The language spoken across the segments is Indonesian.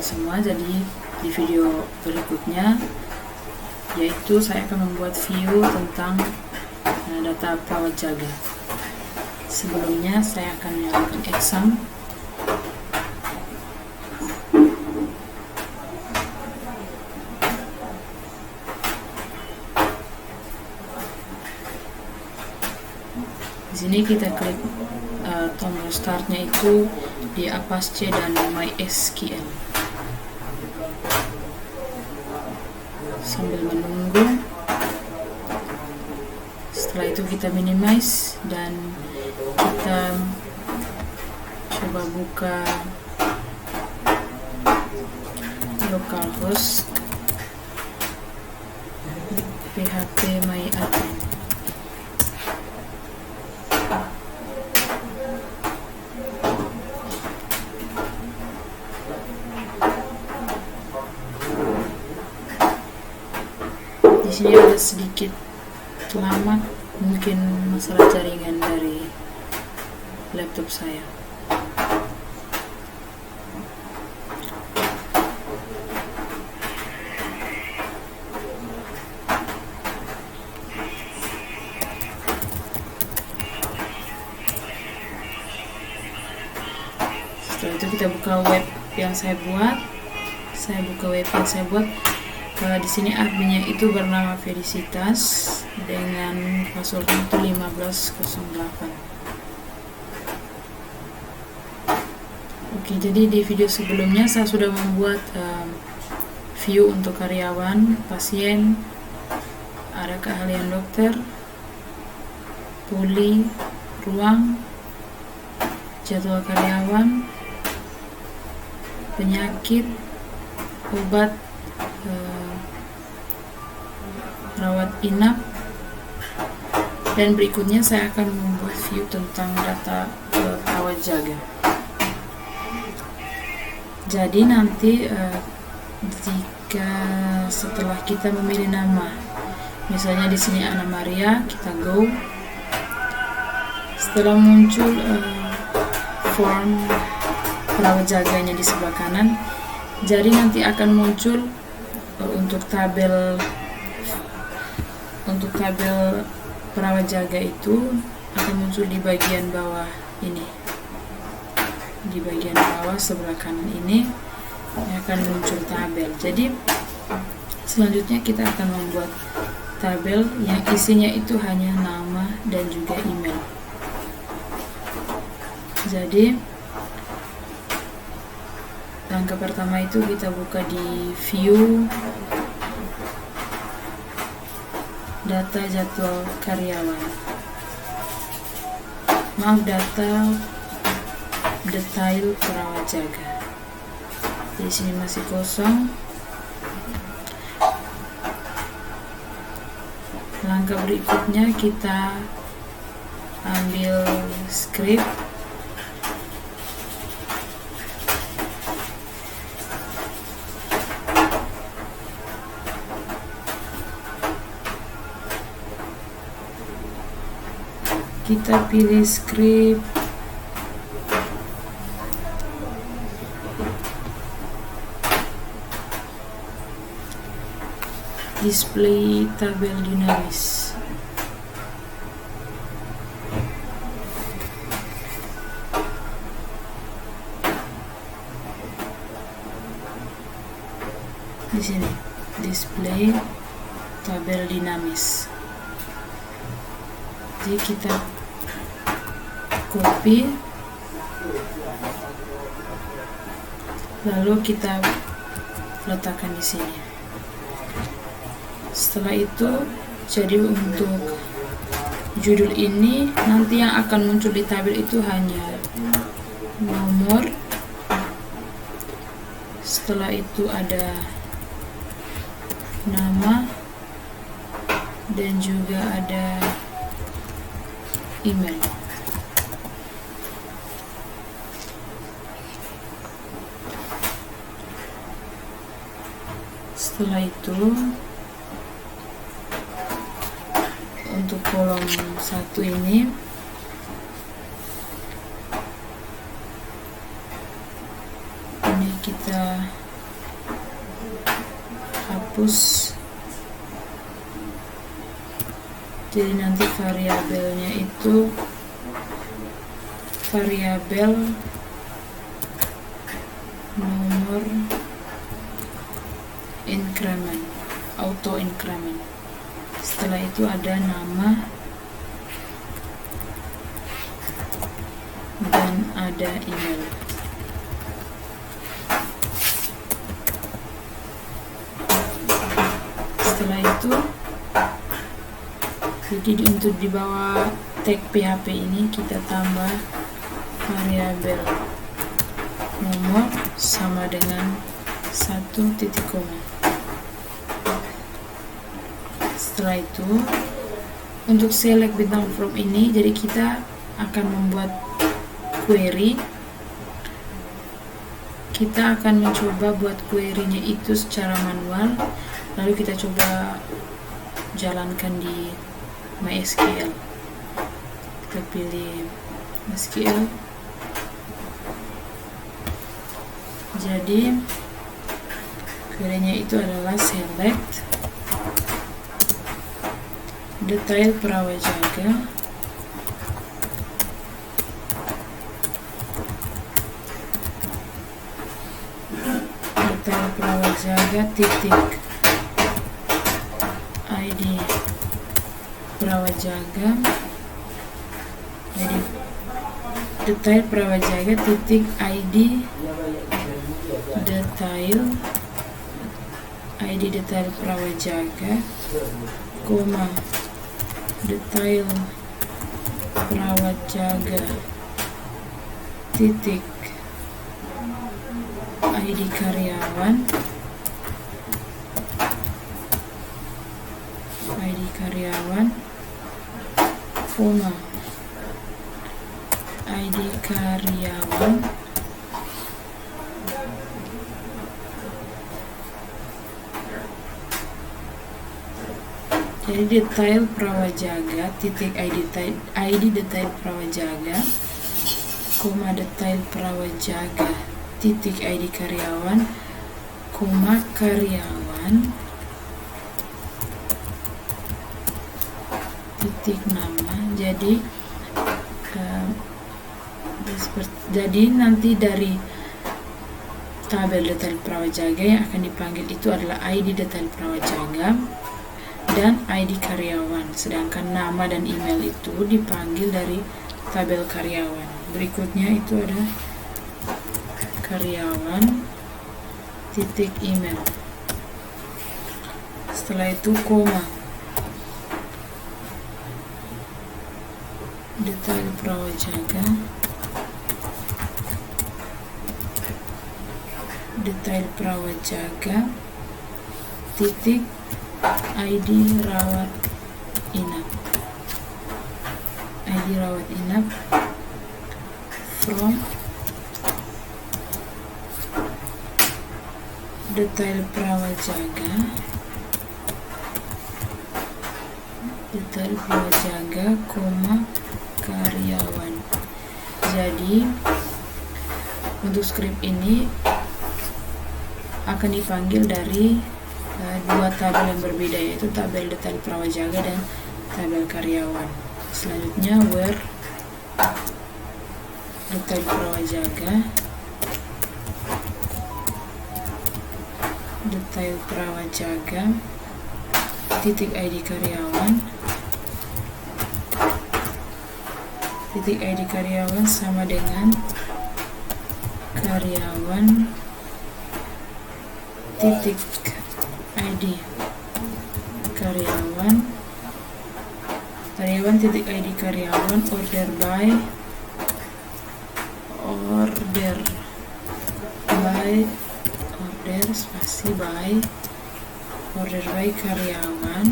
teman-teman semua. Jadi di video berikutnya yaitu saya akan membuat view tentang data perawat jaga. Sebelumnya saya akan nyalakan exam. Di sini kita klik tombol startnya itu di Apache dan MySQL. Sambil menunggu, setelah itu kita minimize dan kita coba buka localhost php myadmin. Di sini ada sedikit lama, mungkin masalah jaringan dari laptop saya. Setelah itu kita buka web yang saya buat. Di sini adminnya itu bernama Felicitas dengan passwordnya itu 1508. Oke, jadi di video sebelumnya saya sudah membuat view untuk karyawan, pasien, ada keahlian dokter, puli, ruang, jadwal karyawan, penyakit, obat, rawat inap, dan berikutnya saya akan membuat view tentang data perawat jaga. Jadi nanti jika setelah kita memilih nama, misalnya di sini Ana Maria, kita go. Setelah muncul form perawat jaganya di sebelah kanan, jadi nanti akan muncul untuk tabel perawat jaga itu akan muncul di bagian bawah ini. Di bagian bawah sebelah kanan ini akan muncul tabel. Jadi selanjutnya kita akan membuat tabel yang isinya itu hanya nama dan juga email. Jadi langkah pertama itu kita buka di view data jadwal karyawan. Data detail perawat jaga. Di sini masih kosong. Langkah berikutnya kita ambil script. Kita pilih script display tabel dinamis. Di sini display tabel dinamis. Jadi kita copy, lalu kita letakkan di sini. Setelah itu, jadi untuk judul ini nanti yang akan muncul di tabel itu hanya nomor. Setelah itu ada nama dan juga ada email. Setelah itu untuk kolom 1 ini kita hapus. Jadi nanti variabelnya itu variabel nomor increment, auto increment. Setelah itu ada nama dan ada email. Setelah itu, jadi untuk di bawah tag PHP ini kita tambah variabel nomor sama dengan 1 titik koma. Setelah itu, untuk select bintang from ini, jadi kita akan membuat query. Kita akan mencoba buat query-nya itu secara manual, lalu kita coba jalankan di MySQL. Kita pilih SQL. Jadi query-nya itu adalah select detail Prawajaga titik ID Prawajaga, jadi detail Prawajaga titik ID detail Prawajaga, koma detail Prawajaga titik ID karyawan, koma ID karyawan jadi detail Prawajaga titik ID detail Prawajaga, koma detail Prawajaga titik ID karyawan, koma karyawan titik nama. Jadi nanti dari tabel detail Prawajaga yang akan dipanggil itu adalah ID detail Prawajaga dan ID karyawan, sedangkan nama dan email itu dipanggil dari tabel karyawan. Berikutnya itu ada karyawan titik email. Setelah itu koma detail Prawajaga titik ID rawat inap from detail Prawajaga koma karyawan. Jadi untuk script ini akan dipanggil dari dua tabel yang berbeda, yaitu tabel detail Prawajaga dan tabel karyawan. Selanjutnya where detail Prawajaga titik ID karyawan sama dengan karyawan titik ID karyawan titik ID karyawan order by karyawan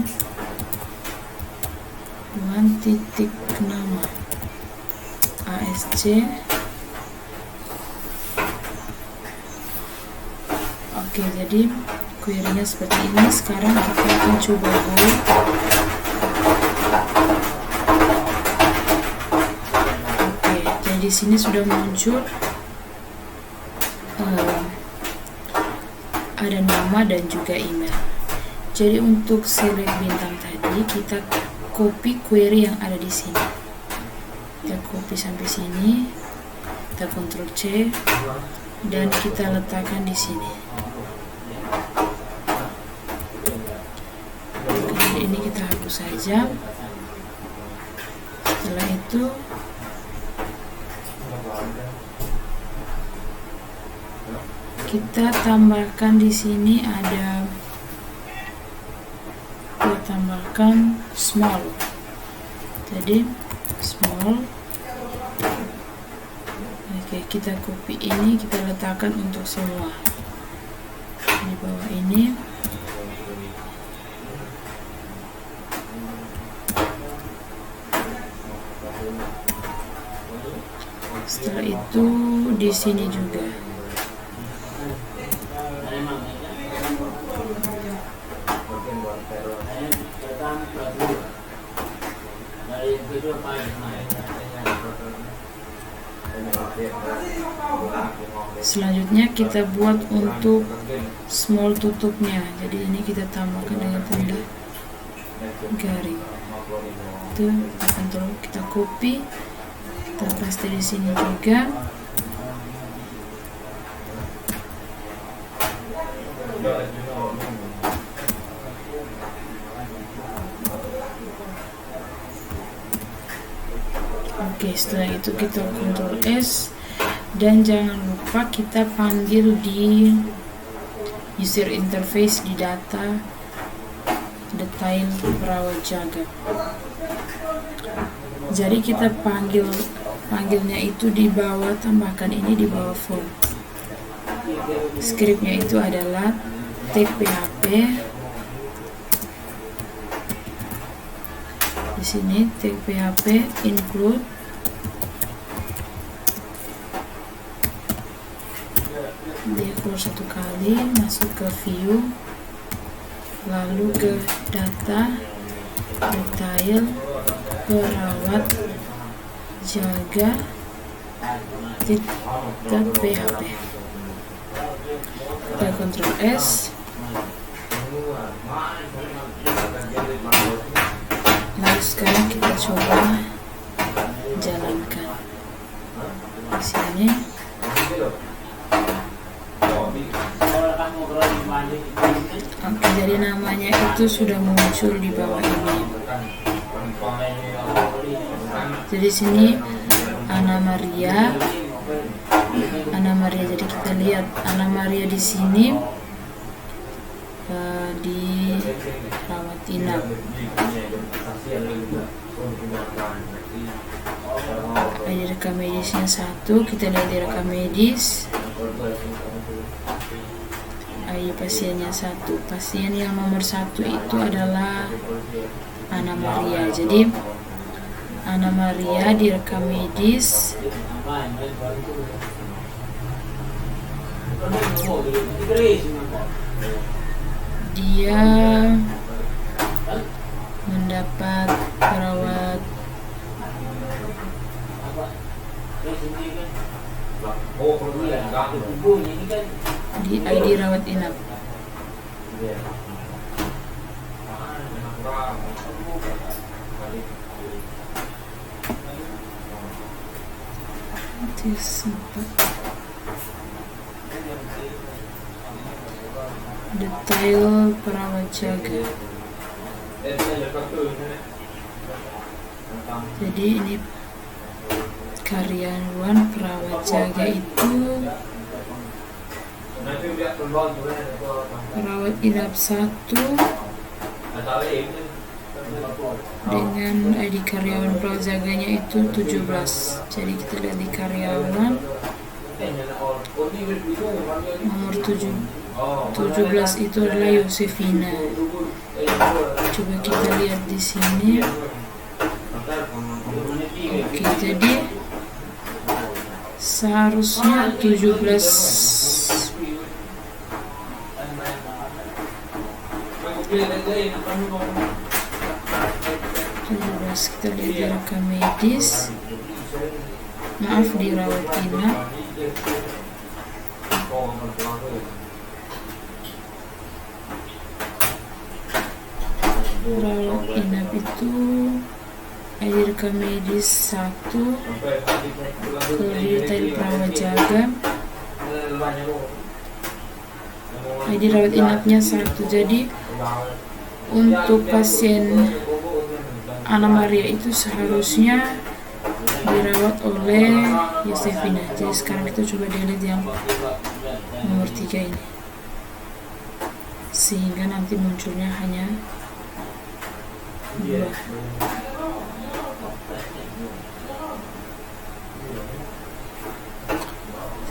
dengan titik nama ASC. Oke, jadi query-nya seperti ini. Sekarang kita akan coba go. Oke, jadi di sini sudah muncul ada nama dan juga email. Jadi untuk select bintang tadi kita copy query yang ada di sini. Kita copy sampai sini, kita Ctrl C dan kita letakkan di sini. Oke, ini kita hapus saja. Setelah itu kita tambahkan di sini kita tambahkan small. Jadi small. Oke, kita copy ini, kita letakkan untuk semua di bawah ini. Setelah itu di sini juga. Selanjutnya kita buat untuk small tutupnya. Jadi ini kita tambahkan dengan tanda garing. Itu kita copy, kita paste di sini juga. Oke, setelah itu kita Ctrl S dan jangan lupa kita panggil di user interface di data detail perawat jaga. Jadi kita panggilnya itu di bawah, tambahkan ini di bawah form. Scriptnya itu adalah tag PHP. Di sini tag PHP include di-call satu kali, masuk ke view, lalu ke data detail perawat jaga .php. Kita Ctrl S, lalu sekarang kita coba jalankan di sini. Oke, jadi namanya itu sudah muncul di bawah ini. Jadi sini Anna Maria. Jadi kita lihat Anna Maria di sini di rawat inap. Ada rekam medisnya 1, kita lihat di rekam medis. ID pasiennya 1. Pasien yang nomor 1 itu adalah Anna Maria. Jadi Anna Maria di rekam medis dia mendapat perawat di ID rawat inap. Detail perawat jaga. Jadi ini karyawan perawat jaga itu perawat inap 1 dengan ID karyawan perawat jaganya itu 17. Jadi kita lihat di karyawan nomor 17 itu adalah Yosefina. Coba kita lihat di sini. Oke, jadi seharusnya 17. Kita lihat di rekam medis, maaf, di rawat inap. rawat inap itu ID rekam medis 1, kemudian detail perawat jaga, ID rawat inapnya 1. Jadi untuk pasien Ana Maria itu seharusnya dirawat oleh Yosefina. Jadi sekarang kita coba delete yang nomor 3 ini, sehingga nanti munculnya hanya 2.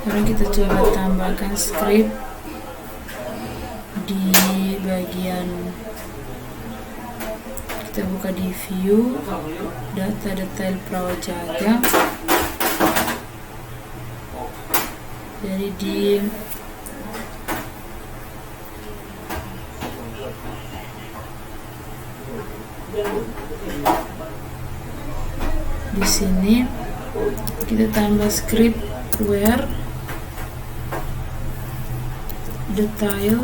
Sekarang kita coba tambahkan script di bagian, kita buka di view data detail perawat jaga. Jadi di sini kita tambah script where detail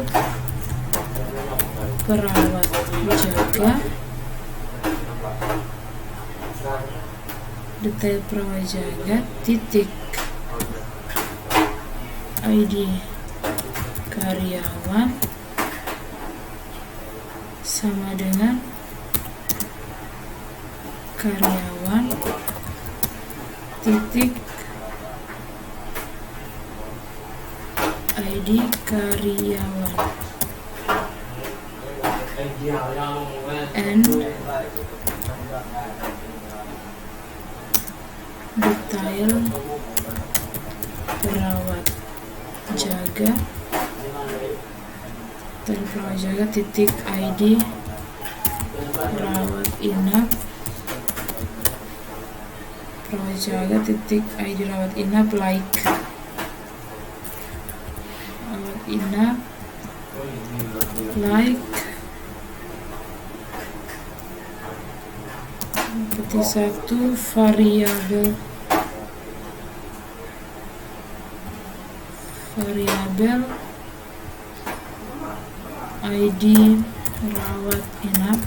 perawat jaga, detail perawat jaga titik ID karyawan sama dengan karyawan titik ID karyawan and detail perawat jaga, detail perawat jaga titik ID rawat inap, perawat jaga titik ID rawat inap rawat inap ketik 1 variabel ID rawat inap.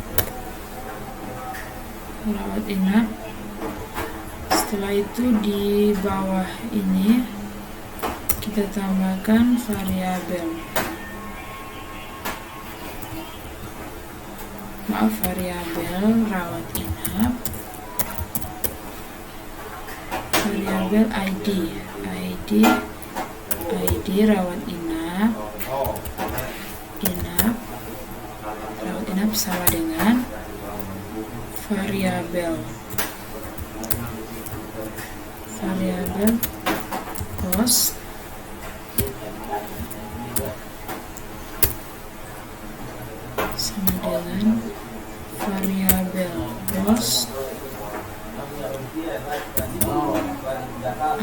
Setelah itu di bawah ini kita tambahkan variabel rawat inap, variabel ID rawat inap sama dengan variabel cost sama dengan variabel cost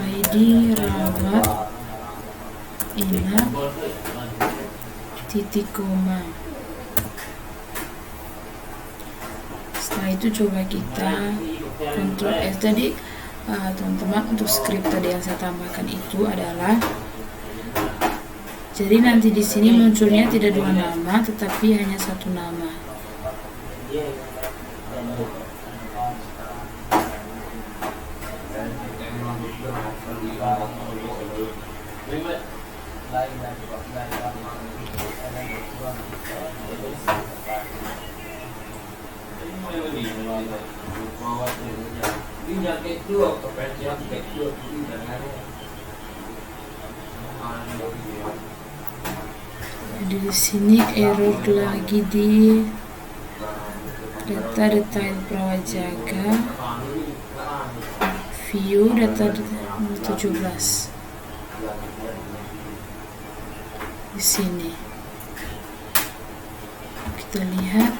ID rawat inap titik koma. Setelah itu coba kita Ctrl S. Tadi teman-teman, untuk script tadi yang saya tambahkan itu adalah, jadi nanti di sini munculnya tidak 2 nama tetapi hanya 1 nama. Di sini error lagi di data detail perawat jaga, view data 17 di sini. Kita lihat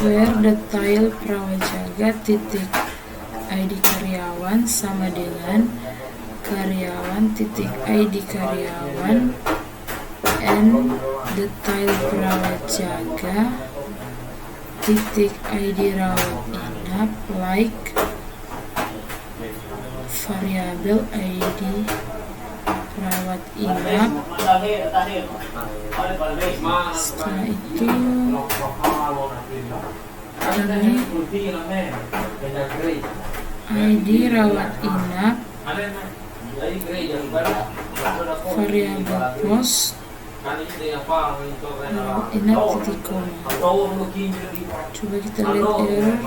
where detail perawat jaga titik ID karyawan sama dengan karyawan titik ID karyawan and detail perawat jaga titik ID rawat inap variabel ID rawat inap. Setelah itu ini ID rawat inap, variabel post rawat inap titik koma. Coba kita lihat error.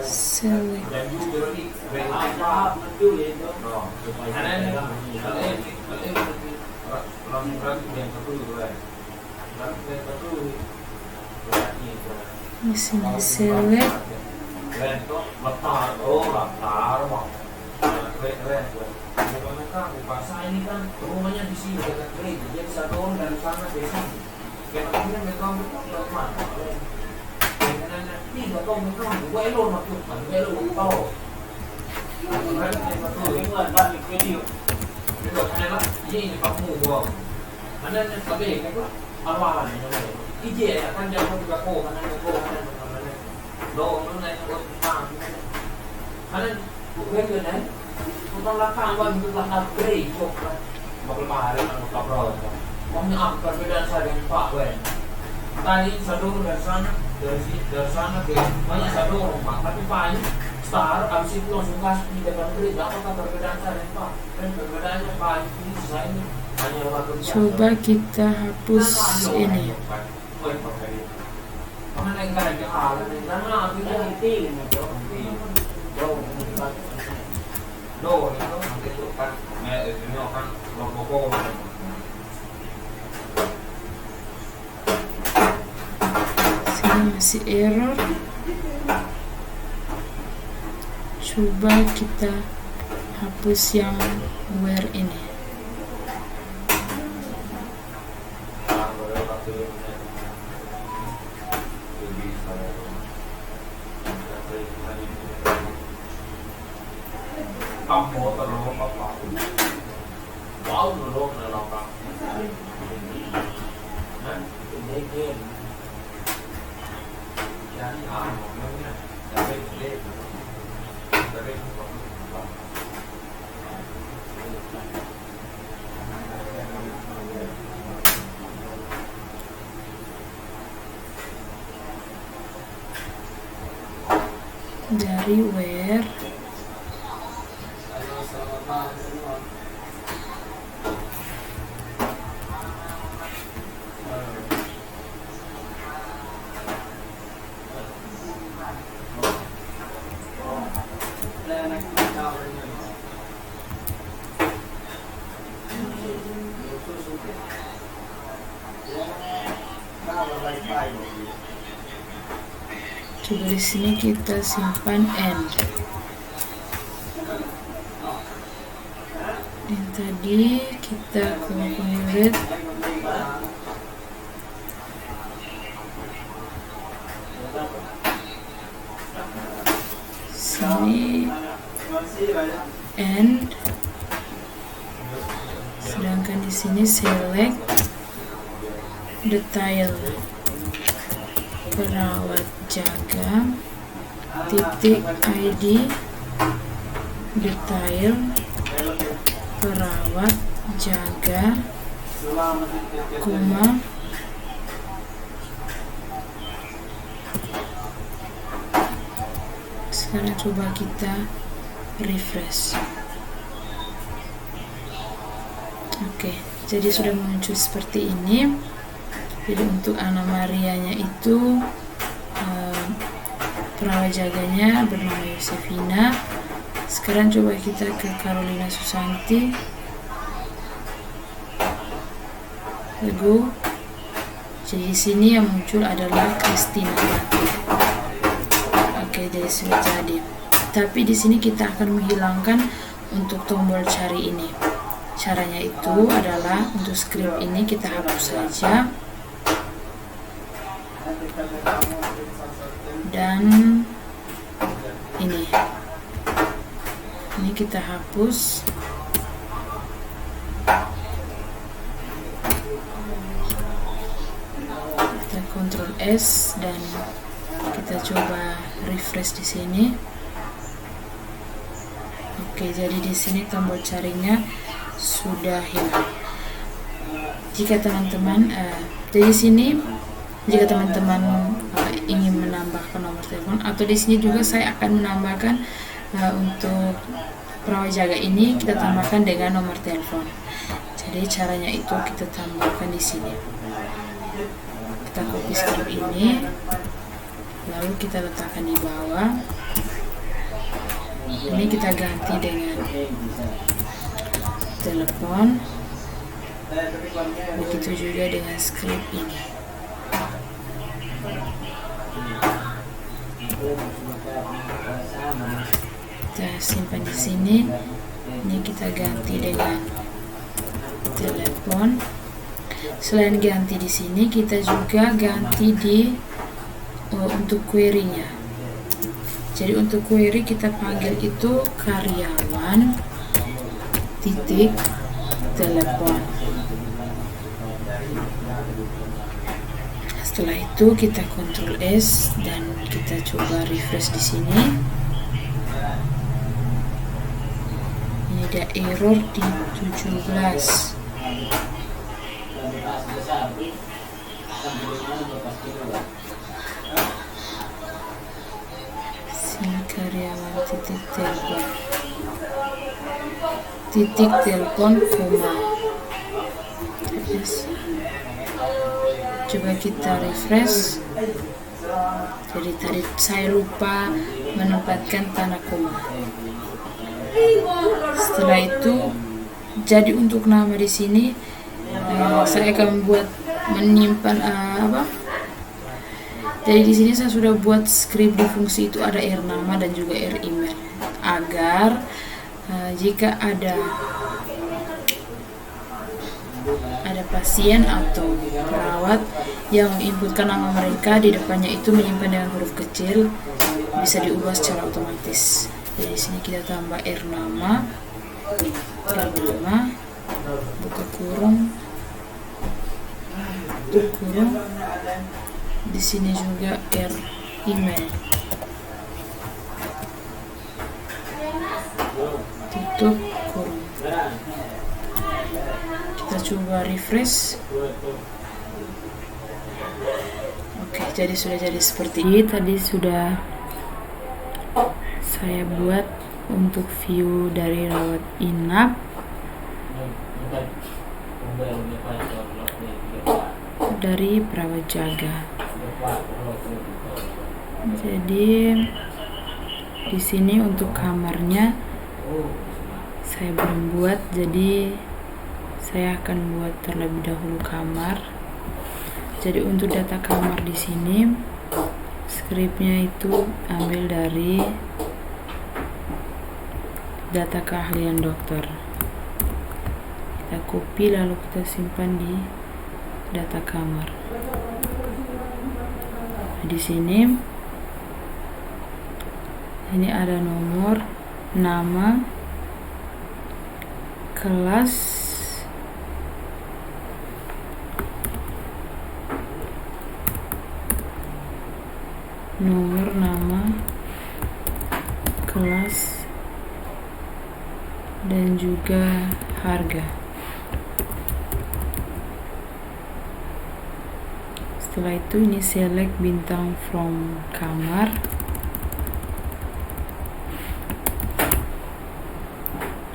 Select. Di sini select. Ini kan rumahnya di sini dekat gereja, dia bisa turun dari sana ke sini. Kayaknya mereka tidak tahu mereka gue lo maksudkan gue lo tahu. Ini kamu gua. Mana nih tapi kan awalan ini. Ije ya kan jangan juga kok mana lo naik ke tang. Mana gue kan bukan lakang kan itu lakang grey coklat. Bakal mahal kan bakal berapa. Omnya apa perbedaan saya dengan Pak Wen. Tadi satu dari sana ke banyak satu rumah tapi Pak star abis itu langsung kasih di depan gereja. Apakah perbedaan saya dengan Pak? Dan perbedaannya Pak ini saya ini hanya waktu. Coba kita hapus ini. Mana yang ada yang ada di sana kita itu itu kan ini kan logo. Masih error. Coba kita hapus yang where ini. Kamu terlalu apa? Wow, terlalu apa? Nah, ini game. Dari where coba di sini kita simpan end. Yang tadi kita configure sini end, sedangkan di sini select detail perawat jaga titik ID detail perawat jaga koma sekarang coba kita refresh. Oke, jadi sudah muncul seperti ini. Jadi untuk Anna Marianya itu perawat jaganya bernama Yosefina. Sekarang coba kita ke Carolina Susanti. Go. Jadi di sini yang muncul adalah Christina. Oke, jadi sudah jadi. Tapi di sini kita akan menghilangkan untuk tombol cari ini. Caranya itu adalah untuk script ini kita hapus saja. Dan ini kita hapus. Kita Ctrl S dan Kita coba refresh di sini. Oke, jadi di sini tombol carinya sudah hilang. Jika teman-teman di sini, jika teman-teman ingin menambahkan nomor telepon, atau di sini juga saya akan menambahkan untuk perawat jaga ini kita tambahkan dengan nomor telepon. Jadi caranya itu kita tambahkan di sini. Kita copy skrip ini, lalu kita letakkan di bawah. Ini kita ganti dengan telepon. Begitu juga dengan skrip ini. Kita simpan di sini. Ini kita ganti dengan telepon. Selain ganti di sini, kita juga ganti di untuk query-nya. Jadi untuk query kita panggil itu karyawan titik telepon. Setelah itu kita Ctrl S dan kita coba refresh di sini. Ini ada error di 17. Karyawan titik telepon koma. Coba kita refresh. Jadi tadi saya lupa menempatkan tanda koma. Setelah itu, jadi untuk nama di sini saya akan menyimpan Jadi di sini saya sudah buat skrip di fungsi itu ada nama dan juga email, agar jika ada pasien atau perawat yang menginputkan nama mereka, di depannya itu menyimpan dengan huruf kecil, bisa diubah secara otomatis. Jadi di sini kita tambah nama, buka kurung, tutup kurung. Di sini juga email, tutup kurung. Kita coba refresh. Oke, jadi sudah jadi seperti ini. Tadi sudah saya buat untuk view dari rawat inap, dari perawat jaga. Jadi di sini untuk kamarnya saya belum buat, jadi saya akan buat terlebih dahulu kamar. Jadi untuk data kamar di sini skripnya itu ambil dari data keahlian dokter. Kita copy lalu kita simpan di data kamar. Di sini ini ada nomor, nama, kelas, nomor, nama, kelas, dan juga harga. Setelah itu ini select bintang from kamar.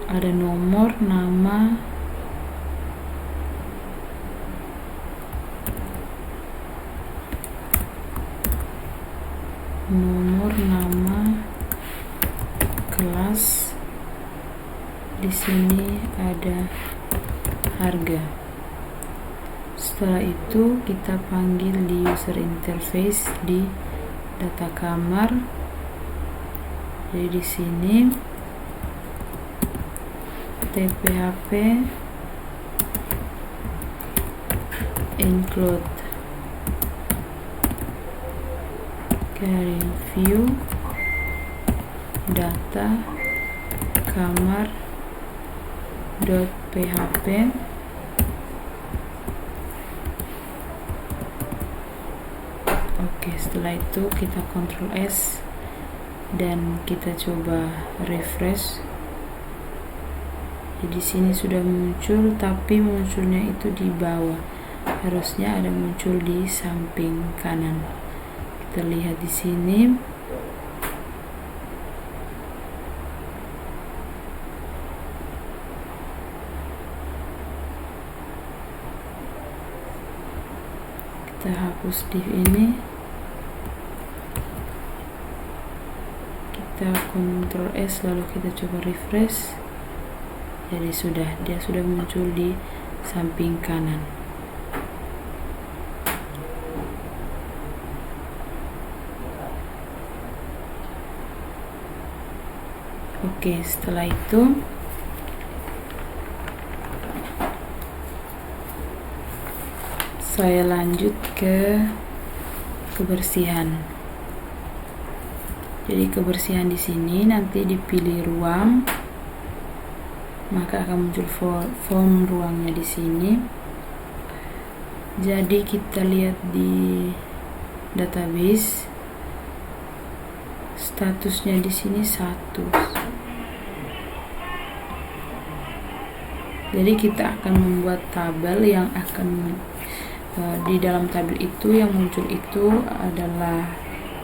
Ada nomor, nama, kelas. Di sini ada harga. Setelah itu kita panggil di user interface di data kamar. Jadi di sini TPHP include carrying view data kamar .php. Oke, Oke, setelah itu kita Ctrl S dan kita coba refresh. Jadi sini sudah muncul, tapi munculnya itu di bawah. Harusnya ada muncul di samping kanan. Kita lihat di sini. Kita hapus div ini, kita Ctrl S lalu kita coba refresh. Jadi dia sudah muncul di samping kanan. Oke, setelah itu saya lanjut ke kebersihan. Jadi kebersihan di sini nanti dipilih ruang, maka akan muncul form ruangnya di sini. Jadi kita lihat di database, statusnya di sini 1. Jadi kita akan membuat tabel yang akan di dalam tabel itu yang muncul itu adalah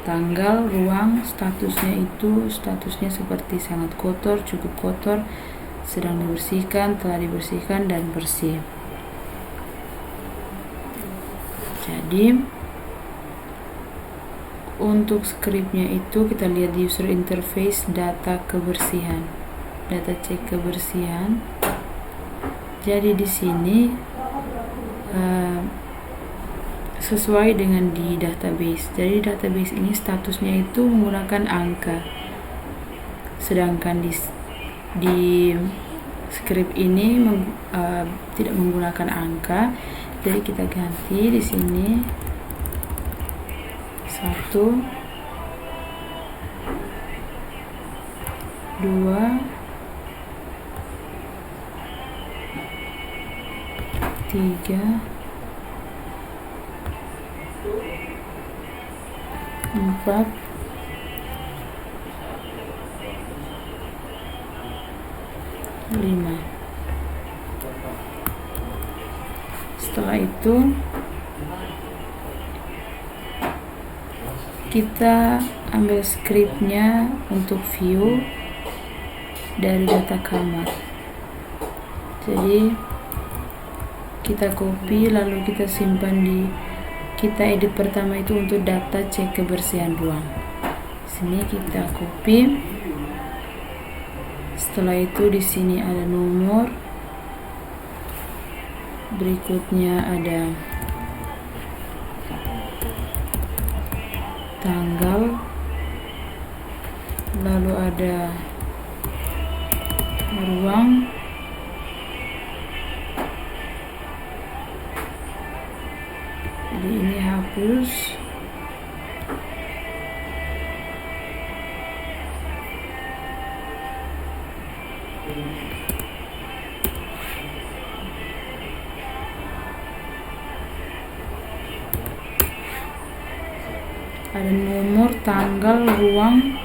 tanggal, ruang, statusnya seperti sangat kotor, cukup kotor, sedang dibersihkan, telah dibersihkan, dan bersih. Jadi untuk scriptnya itu kita lihat di user interface, data kebersihan, data cek kebersihan. Jadi di sini sesuai dengan di database. Jadi database ini statusnya itu menggunakan angka, sedangkan di script ini tidak menggunakan angka. Jadi kita ganti di sini 1, 2, 3, 4, 5. Setelah itu kita ambil scriptnya untuk view dari data kamar. Jadi kita copy lalu kita simpan kita edit pertama itu untuk data cek kebersihan ruang. Sini kita copy. Setelah itu di sini ada nomor. Berikutnya ada tanggal. Lalu ada ruang. Jadi ini hapus. Ada nomor, tanggal, ruang,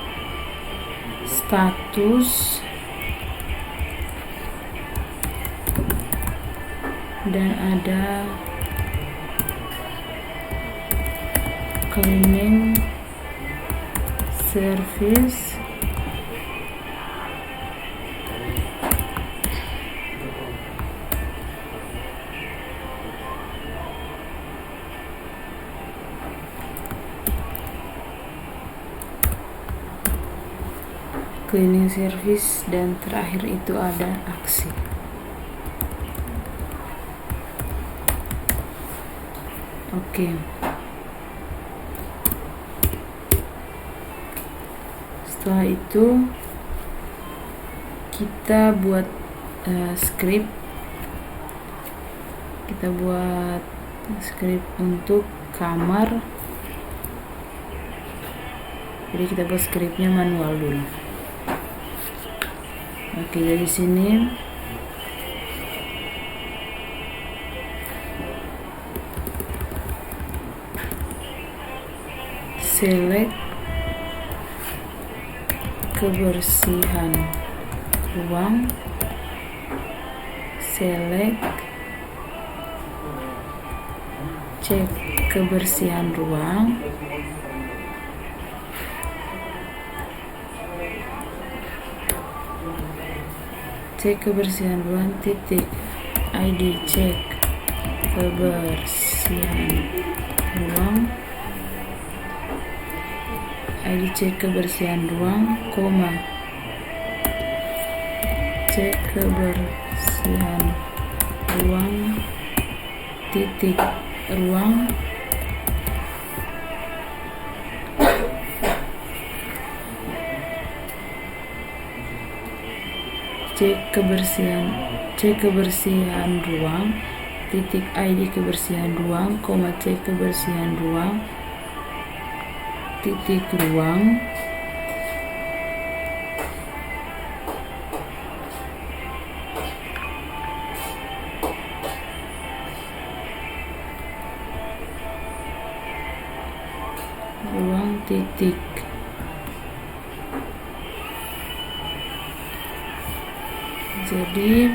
status, dan ada cleaning service, dan terakhir itu ada aksi. Oke. Setelah itu kita buat script. Kita buat script untuk kamar. Jadi kita buat scriptnya manual dulu. Oke, dari sini select kebersihan ruang, select cek kebersihan ruang, cek kebersihan ruang titik ID cek kebersihan ruang, ID cek kebersihan ruang, koma cek kebersihan ruang titik ruang, cek kebersihan ruang titik ID kebersihan ruang, koma cek kebersihan ruang titik ruang, ruang titik. Jadi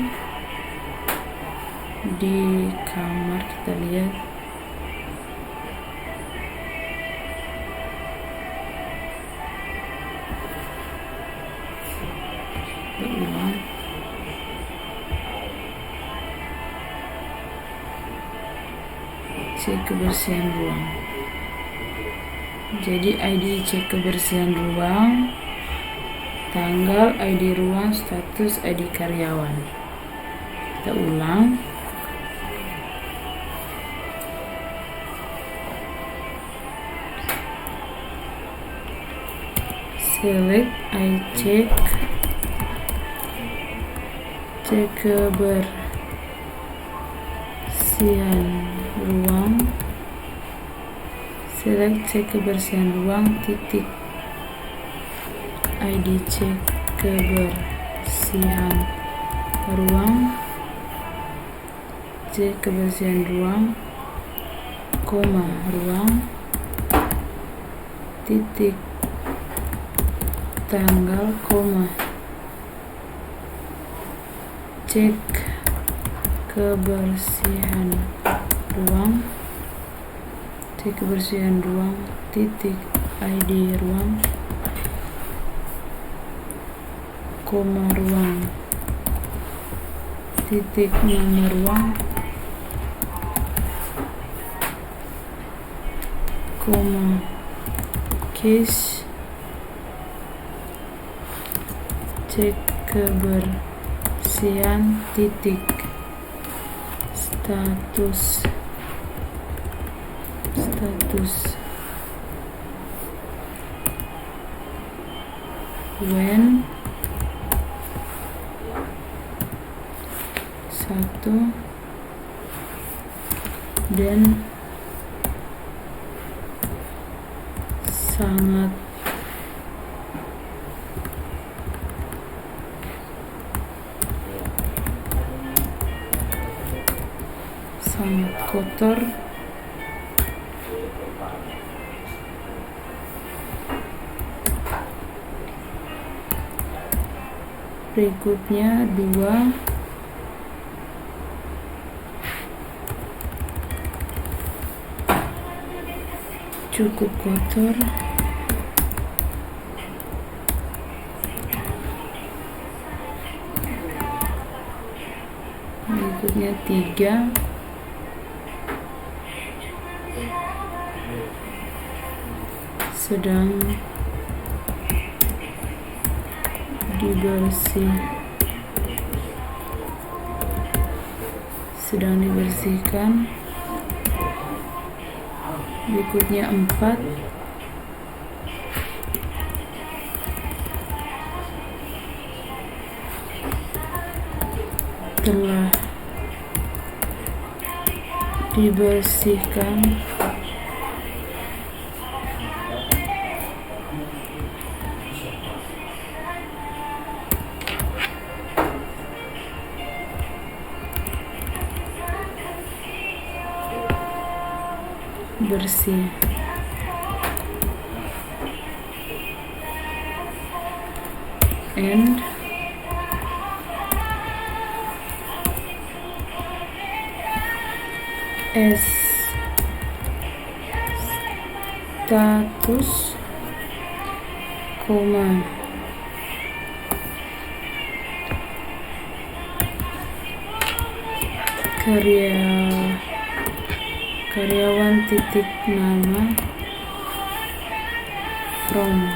di kamar kita lihat ulang cek kebersihan ruang. Jadi ID cek kebersihan ruang, tanggal, ID ruang, status, ID karyawan. Kita ulang. Select, I cek kebersihan ruang, select cek kebersihan ruang titik ID cek kebersihan ruang, cek kebersihan ruang, koma ruang titik tanggal, koma cek kebersihan ruang, cek kebersihan ruang titik ID ruang, koma ruang titik nama ruang, koma case cek kebersihan titik status when 1 dan sangat kotor, berikutnya 2 cukup kotor, berikutnya 3 sedang dibersihkan, berikutnya 4 telah dibersihkan, bersih. and as status, koma karyawan titik nama from,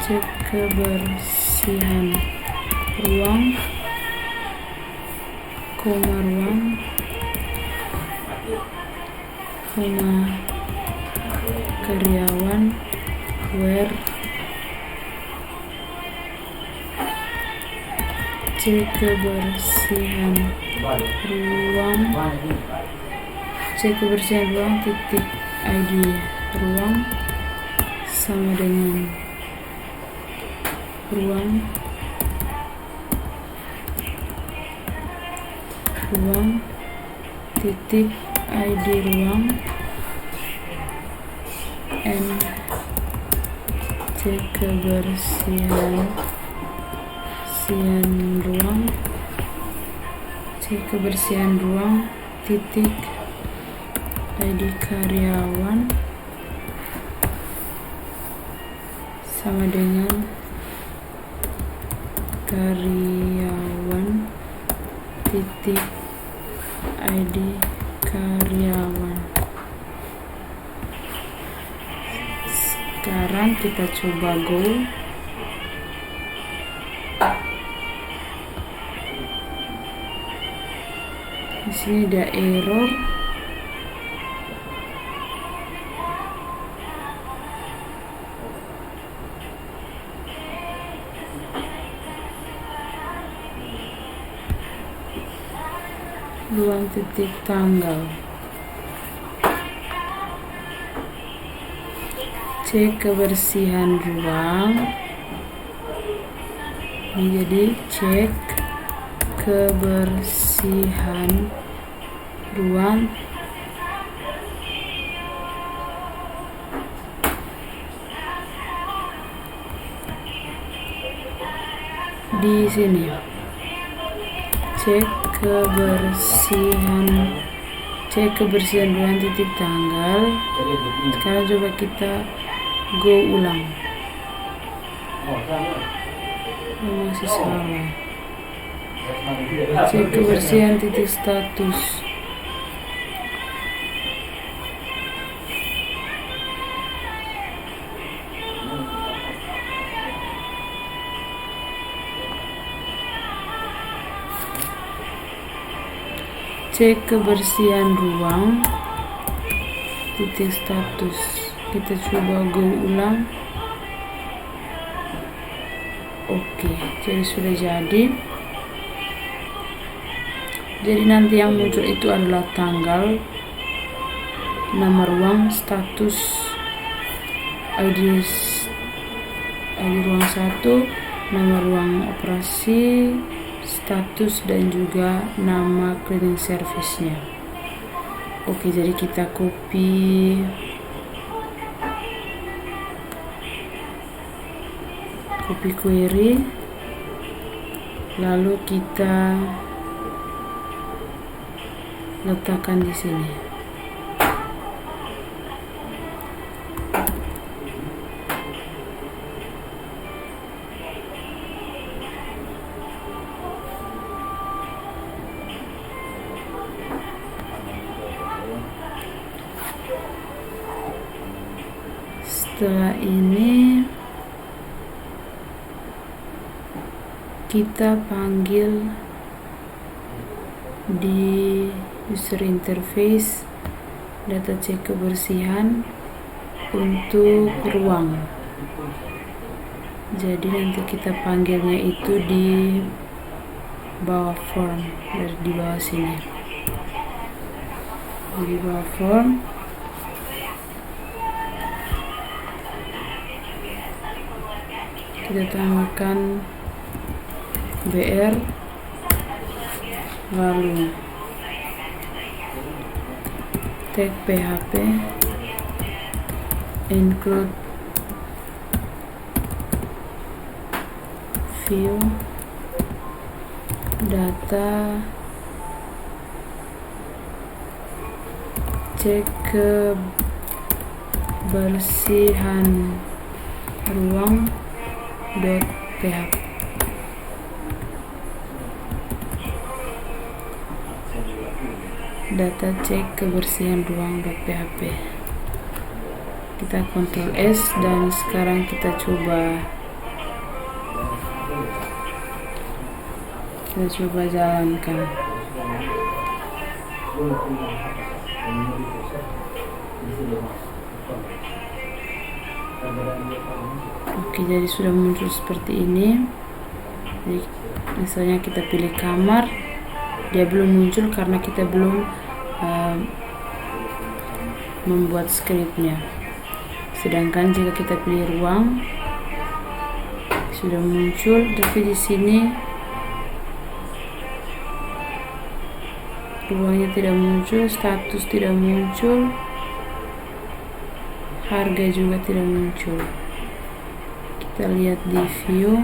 cek kebersihan ruang, koma ruang, koma karyawan where, cek kebersihan ruang, cek kebersihan ruang titik ID ruang sama dengan ruang titik ID ruang and cek kebersihan ruang titik ID karyawan sama dengan karyawan titik ID karyawan. Sekarang kita coba go. Di sini ada error. Ruang titik tanggal. Cek kebersihan ruang. Jadi cek kebersihan ruang di sini. Cek kebersihan ruang titik tanggal. Sekarang coba kita go ulang. Masih salah. Cek kebersihan titik status. Cek kebersihan ruang titik status. Kita coba go ulang. Oke, jadi sudah jadi. Jadi nanti yang muncul itu adalah tanggal, nama ruang, status, ID ruang 1, nama ruang operasi, status, dan juga nama cleaning service-nya. Oke, jadi kita copy query, lalu kita letakkan di sini. Setelah ini kita panggil di user interface data cek kebersihan untuk ruang. Jadi nanti kita panggilnya itu di bawah form, di bawah sini, di bawah form. Kita tambahkan BR, lalu tag PHP, include view, data, cek kebersihan ruang.php. Data cek kebersihan ruang.php. Kita Ctrl S dan sekarang kita coba jalankan. Oke, jadi sudah muncul seperti ini. Jadi, misalnya kita pilih kamar, dia belum muncul karena kita belum membuat skripnya. Sedangkan jika kita pilih ruang, sudah muncul, tapi di sini ruangnya tidak muncul, status tidak muncul, harga juga tidak muncul. Kita lihat di view.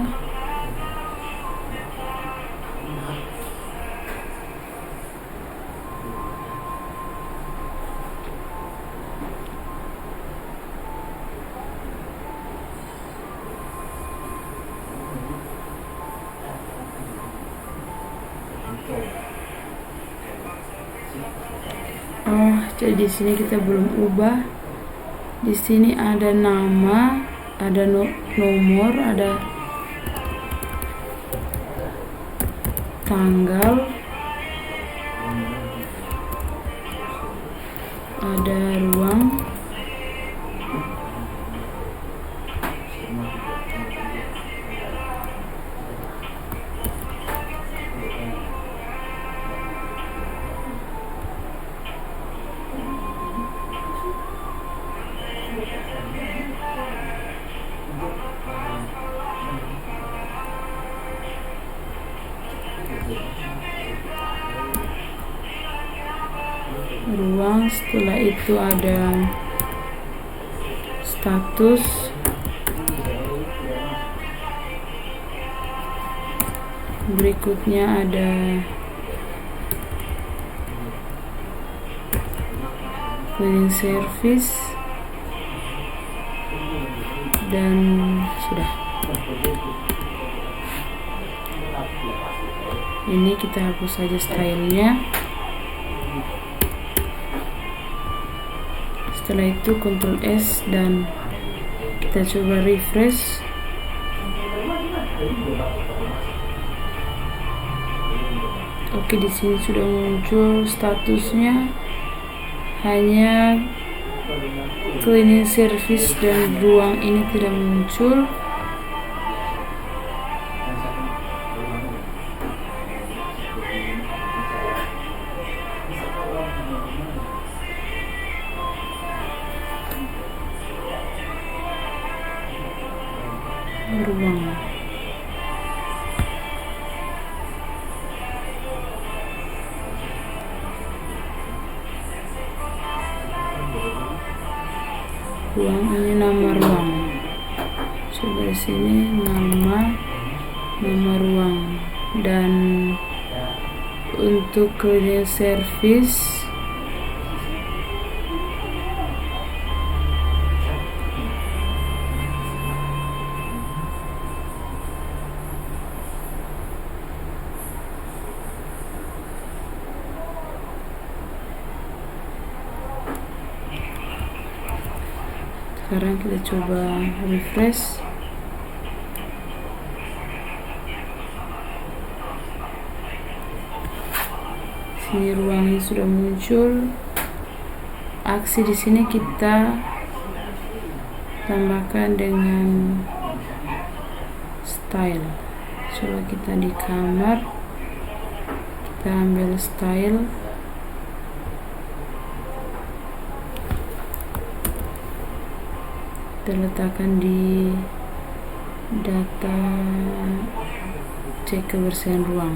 Jadi di sini kita belum ubah. Di sini ada nama, ada nomor, ada tanggal, ada ruang, setelah itu ada status, berikutnya ada cleaning service, dan sudah. Ini kita hapus saja stylenya. Setelah itu Ctrl S dan kita coba refresh. Oke, di sini sudah muncul statusnya, hanya cleaning service dan ruang ini tidak muncul. Ruang. Ruang ini nama ruang. Coba di sini nama ruang, dan untuk cleaning service sekarang kita coba refresh. Sini ruangnya sudah muncul. Aksi di sini kita tambahkan dengan style. Coba kita di kamar, kita ambil style, kita letakkan di data cek kebersihan ruang.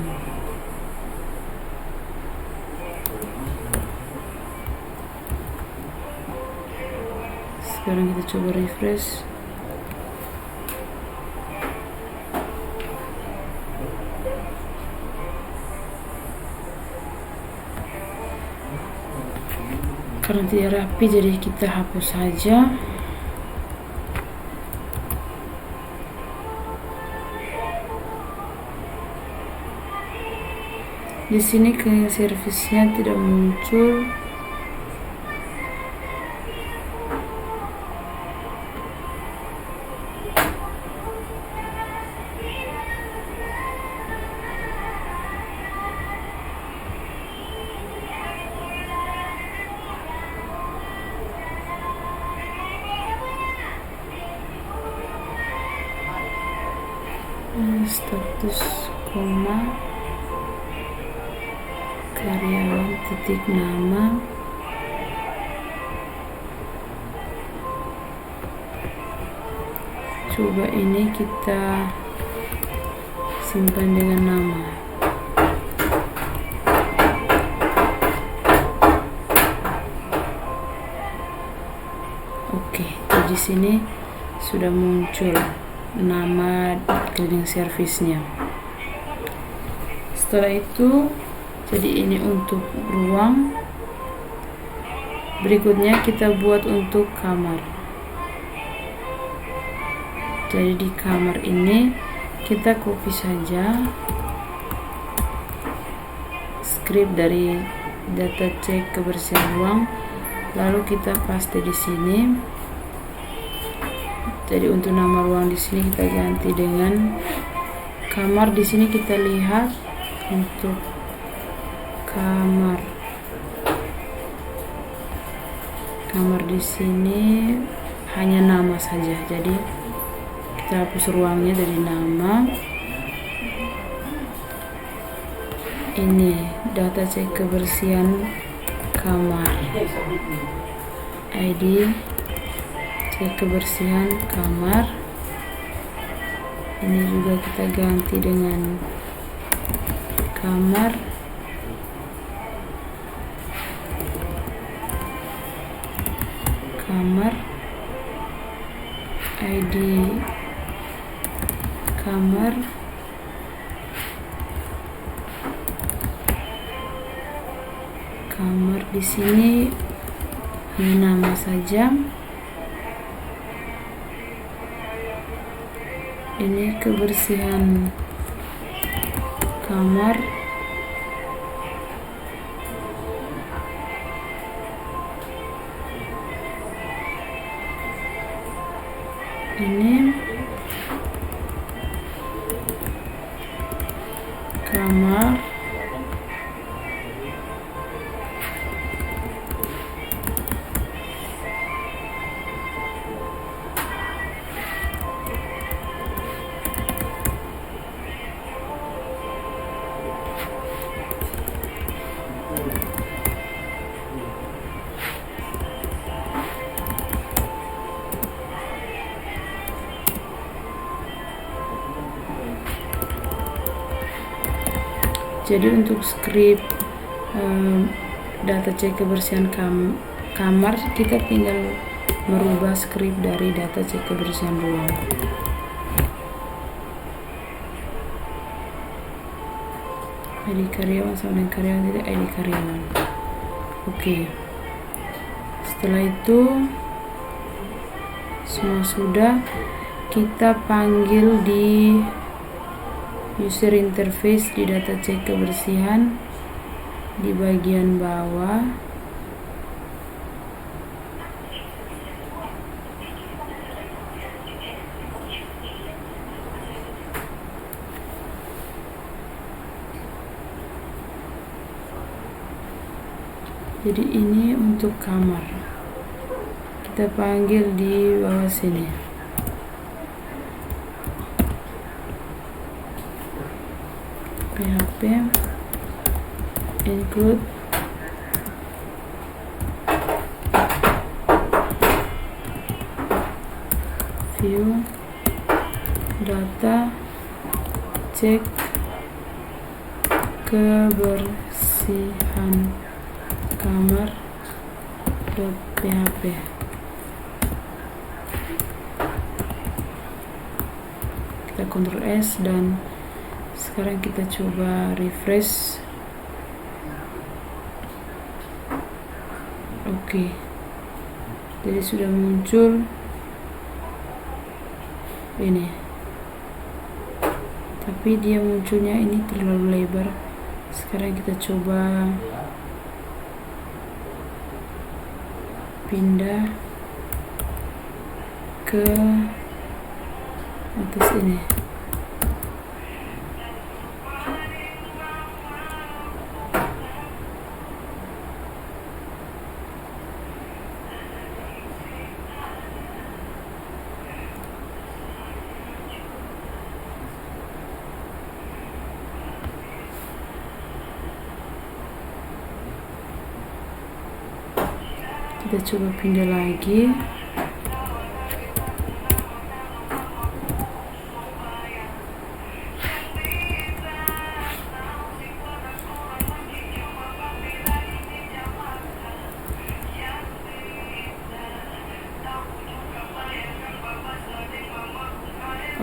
Sekarang kita coba refresh. Karena tidak rapi, jadi kita hapus saja. Di sini cleaning service-nya tidak muncul. Status koma karyawan titik nama, coba ini kita simpan dengan nama. Oke, di sini sudah muncul nama cleaning service-nya. Setelah itu, jadi ini untuk ruang. Berikutnya kita buat untuk kamar. Jadi di kamar ini kita copy saja script dari data cek kebersihan ruang, lalu kita paste di sini. Jadi untuk nama ruang di sini kita ganti dengan kamar. Di sini kita lihat untuk kamar di sini hanya nama saja. Jadi kita hapus ruangnya dari nama. Ini data cek kebersihan kamar, ID cek kebersihan kamar. Ini juga kita ganti dengan kamar. ID kamar. Di sini hanya nama saja. Ini kebersihan kamar. Ini kamar. Jadi untuk script data cek kebersihan kamar, kita tinggal merubah script dari data cek kebersihan ruang. ID karyawan sama dengan karyawan, tidak ID karyawan. Oke. Setelah itu semua sudah, kita panggil di user interface di data cek kebersihan di bagian bawah. Jadi ini untuk kamar, kita panggil di bawah sini. PHP include view data cek kebersihan kamar.php. Kita Ctrl S dan sekarang kita coba refresh. Oke, jadi sudah muncul ini, tapi dia munculnya ini terlalu lebar. Sekarang kita coba pindah ke atas ini. Kita coba pindah lagi.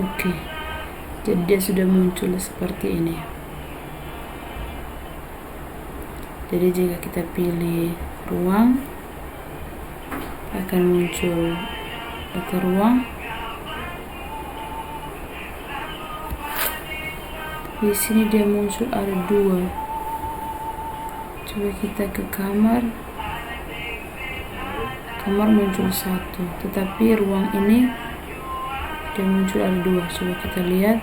Oke, jadi dia sudah muncul seperti ini. Jadi jika kita pilih ruang, akan muncul data ruang. Di sini dia muncul ada 2. Coba kita ke kamar. Kamar muncul 1, tetapi ruang ini dia muncul ada 2. Coba kita lihat.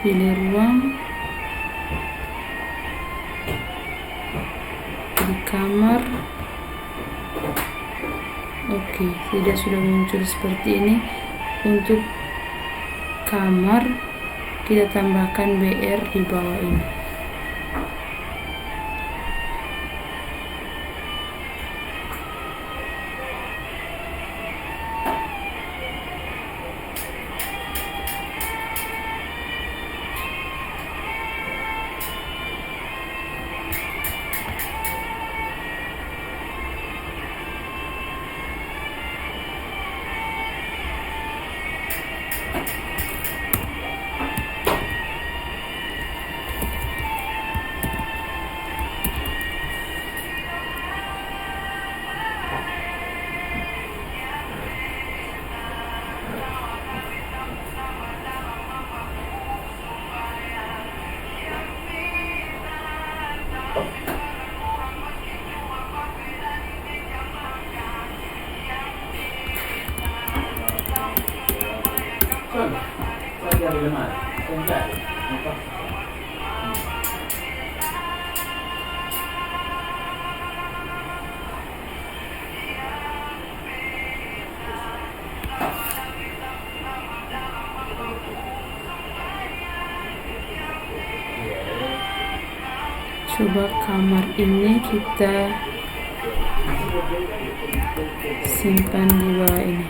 Pilih ruang, di kamar. Oke, tidak sudah muncul seperti ini. Untuk kamar kita tambahkan BR di bawah ini. Coba kamar ini kita simpan di bawah ini.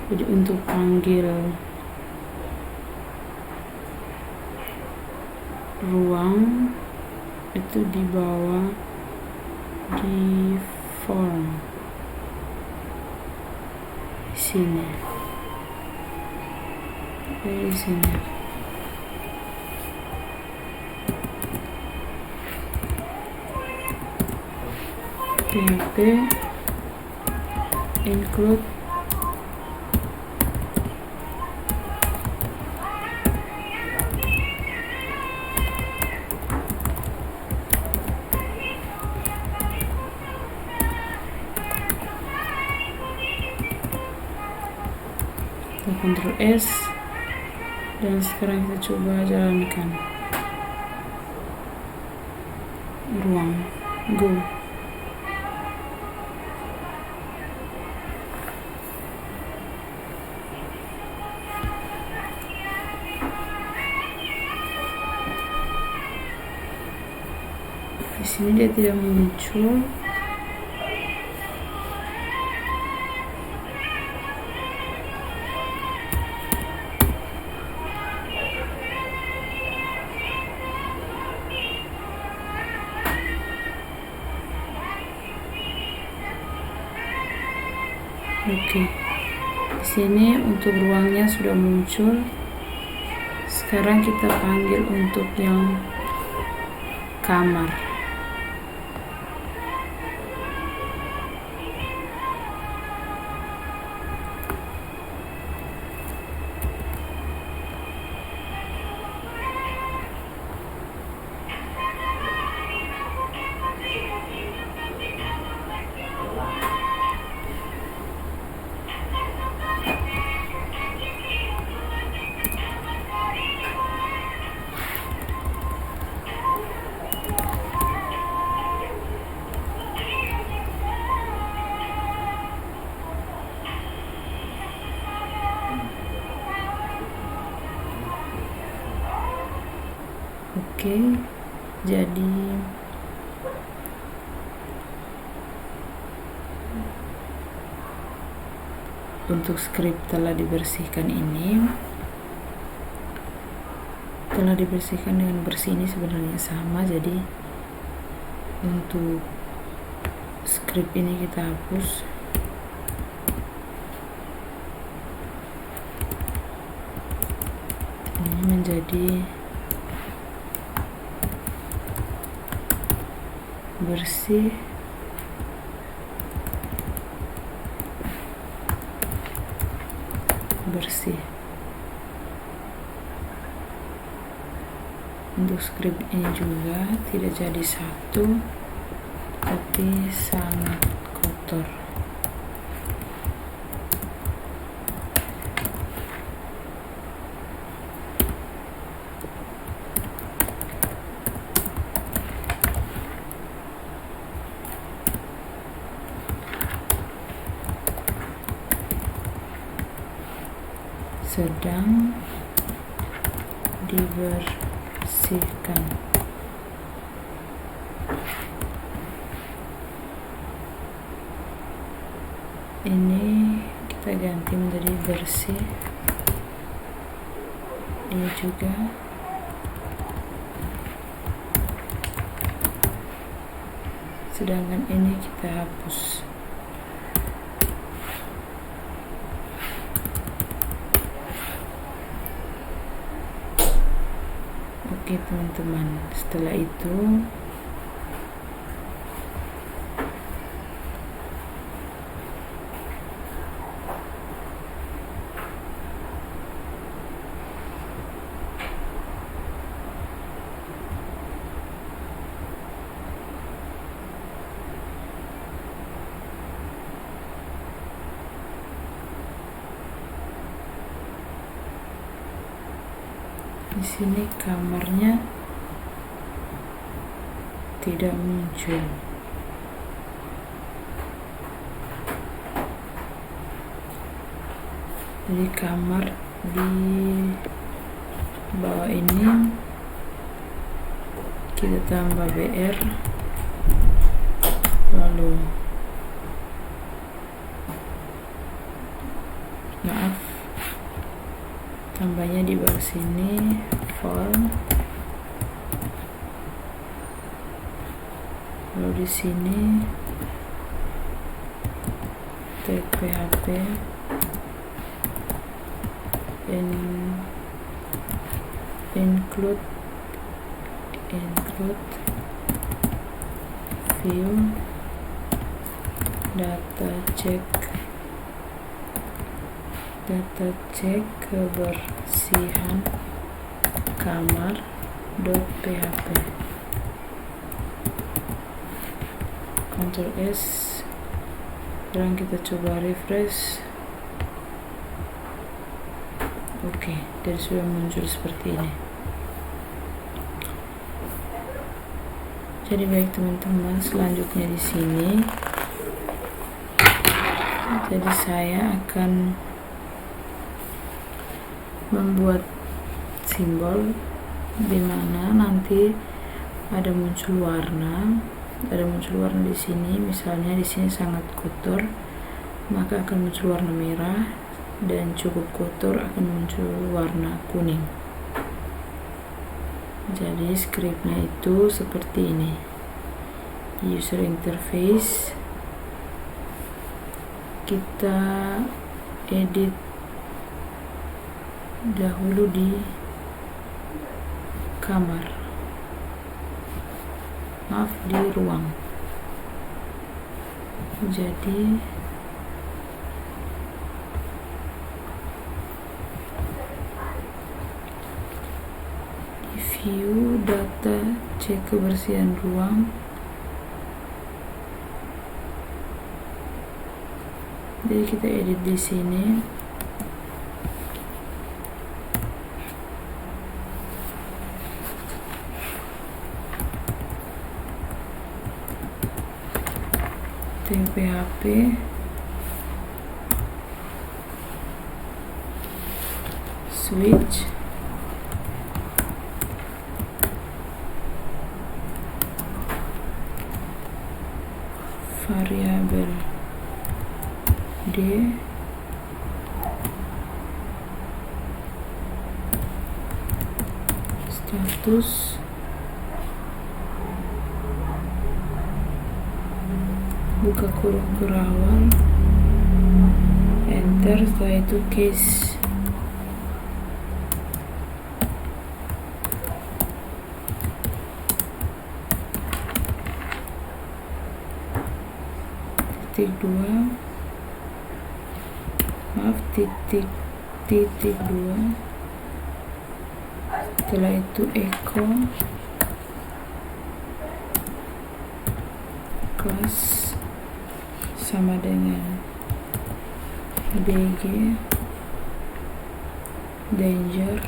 Jadi untuk panggil ruang itu di bawah di form sini, di sini. PHP include Ctrl S, dan sekarang kita coba jalankan ruang. Go. Di sini dia tidak muncul. Oke, di sini untuk ruangnya sudah muncul. Sekarang kita panggil untuk yang kamar. Oke, jadi untuk script telah dibersihkan ini, telah dibersihkan dengan bersih ini sebenarnya sama. Jadi untuk script ini kita hapus. Ini menjadi bersih. Bersih. Untuk script ini juga tidak jadi satu, tapi sangat kotor. Sedang dibersihkan. Ini kita ganti menjadi bersih. Ini juga. Sedangkan ini kita hapus. Oke teman-teman, setelah itu di sini kamarnya tidak muncul. Jadi kamar di bawah ini kita tambah BR, lalu tambahnya di bawah sini font, lalu di sini tag PHP include view data check kebersihan kamar .php. Ctrl S. Sekarang kita coba refresh. Oke, dan sudah muncul seperti ini. Jadi baik teman-teman, selanjutnya di sini. Jadi saya akan membuat simbol di mana nanti ada muncul warna di sini. Misalnya di sini sangat kotor, maka akan muncul warna merah, dan cukup kotor akan muncul warna kuning. Jadi scriptnya itu seperti ini. User interface kita edit dahulu di kamar, di ruang. Jadi di view data cek kebersihan ruang, jadi kita edit di sini. PHP switch variabel d status buka kurung kurawal, enter. Setelah itu case titik 2 titik 2. Setelah itu echo class sama dengan bg danger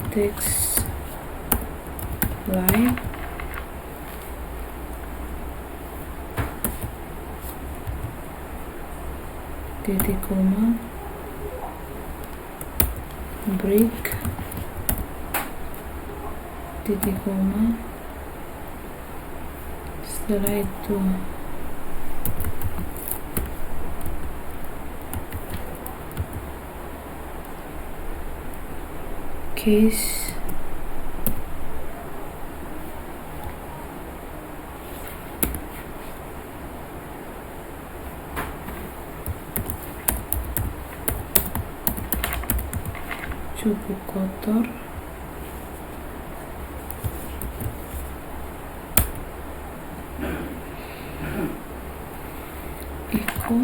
text line titik koma break titik koma. Setelah itu case cukup kotor, echo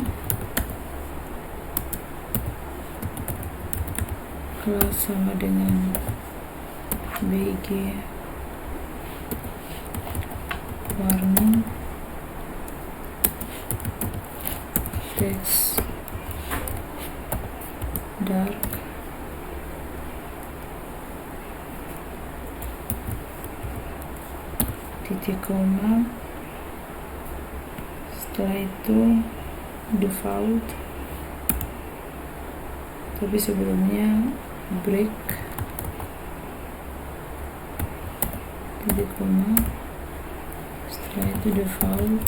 kelas sama dengan bg warning text dark titik koma. Setelah itu default, tapi sebelumnya break titik koma. Setelah itu default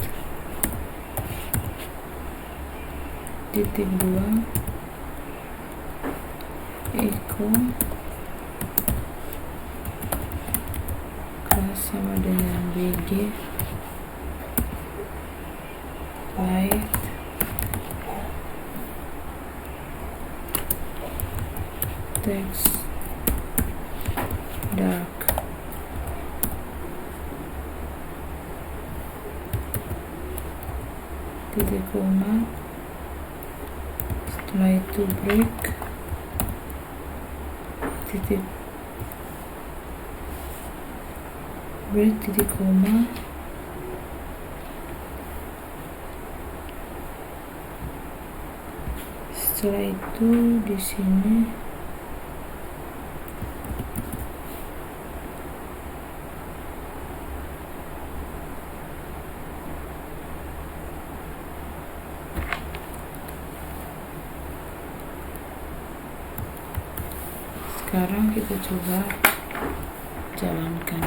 titik 2 echo K sama dengan BG light text dark. Titik koma, setelah itu break, titik koma, setelah itu di sini sekarang kita coba jalankan,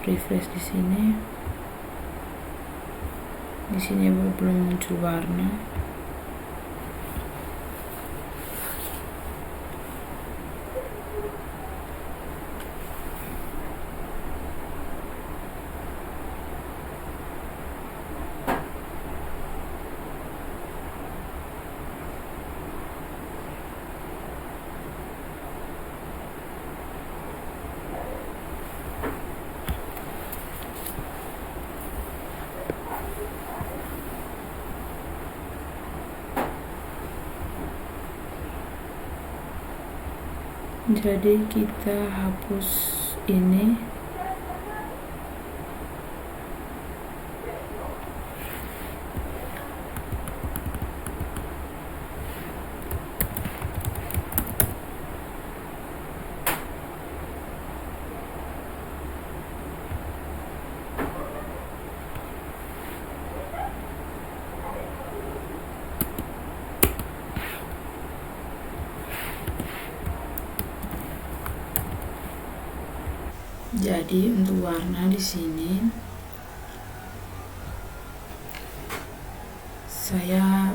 refresh di sini belum muncul warna. Jadi kita hapus ini, jadi untuk warna di sini saya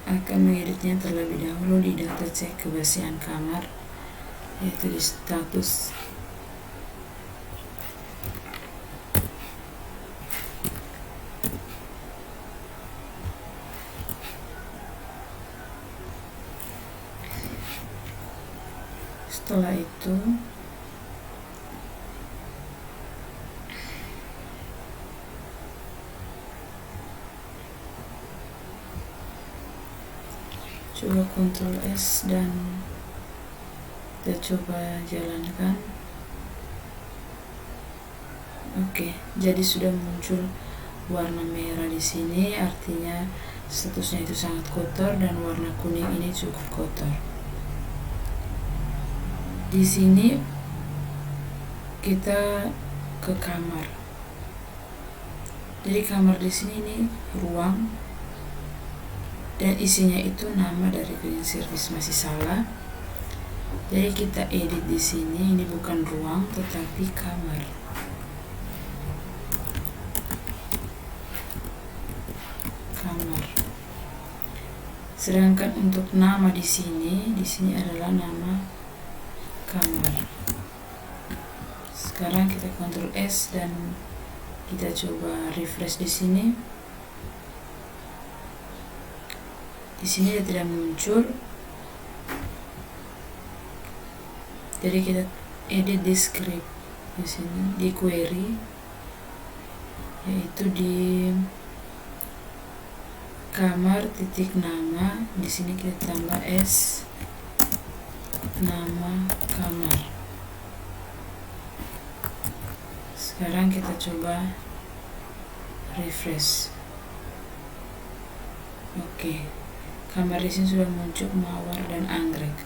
akan mengeditnya terlebih dahulu di data cek kebersihan kamar, yaitu di status. Setelah itu coba Ctrl S dan kita coba jalankan. Oke, jadi sudah muncul warna merah di sini, artinya statusnya itu sangat kotor, dan warna kuning ini cukup kotor. Di sini kita ke kamar. Jadi kamar di sini ini ruang, dan isinya itu nama dari cleaning service masih salah. Jadi kita edit di sini, ini bukan ruang tetapi kamar. Kamar. Sedangkan untuk nama di sini adalah nama kamar. Sekarang kita Ctrl S dan kita coba refresh di sini. Di sini dia tidak muncul. Jadi kita edit di script di sini, di query, yaitu di kamar titik nama. Di sini kita tambah S, nama kamar. Sekarang kita coba refresh. Oke. Kamar di sini sudah muncul mawar dan anggrek.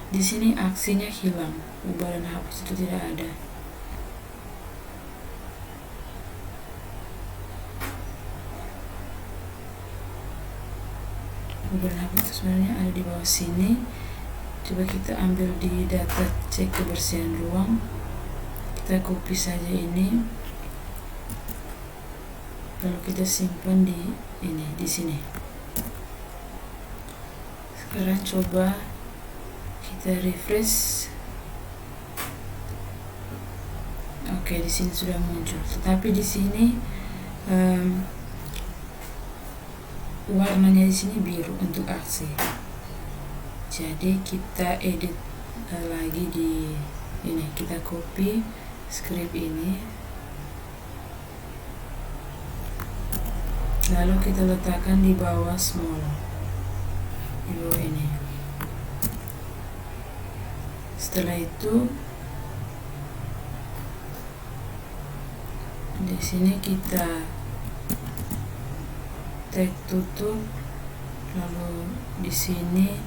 Di sini aksinya hilang, ubah dan hapus itu tidak ada. Ubah dan hapus itu sebenarnya ada di bawah sini. Coba kita ambil di data cek kebersihan ruang. Kita copy saja ini, lalu kita simpan di sini. Sekarang coba kita refresh. Oke, di sini sudah muncul. Tetapi di sini warnanya di sini biru untuk aksi. Jadi kita edit lagi di ini. Kita copy script ini, lalu kita letakkan di bawah small, di bawah ini. Setelah itu di sini kita tag tutup, lalu di sini